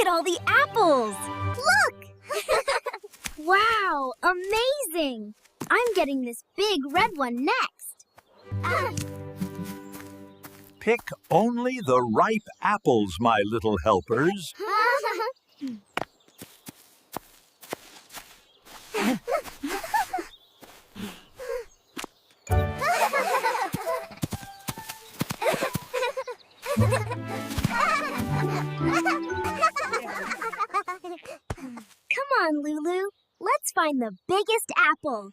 at all the apples! Look! Wow, amazing! I'm getting this big red one next. Pick only the ripe apples, my little helpers. Come on, Lulu. Let's find the biggest apple.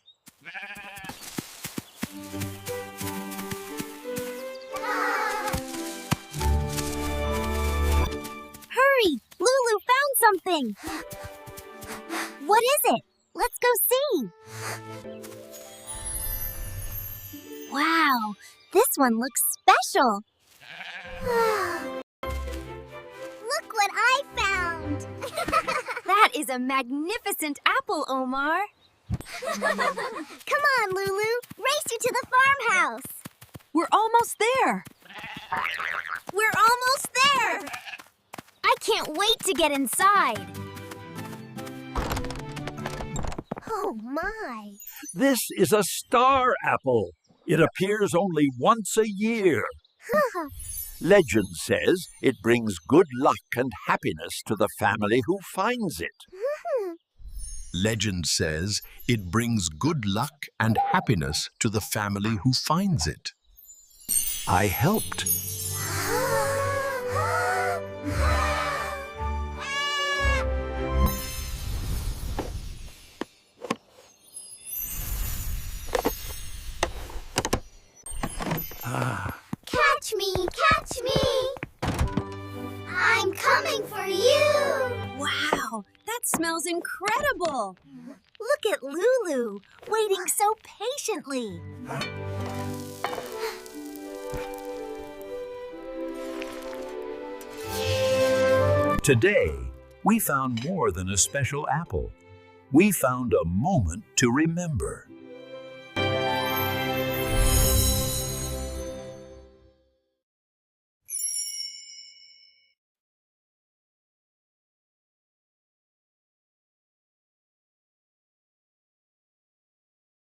Hurry! Lulu found something! What is it? Let's go see! Wow, this one looks special! Look what I found! That is a magnificent apple, Omar! Come on, Lulu! Race you to the farmhouse! We're almost there. We're almost there! I can't wait to get inside! Oh, my! This is a star apple. It appears only once a year. Legend says it brings good luck and happiness to the family who finds it. Legend says it brings good luck and happiness to the family who finds it. I helped. Catch me! Catch me! I'm coming for you! Wow, that smells incredible. Look at Lulu, waiting so patiently. Today, we found more than a special apple. We found a moment to remember.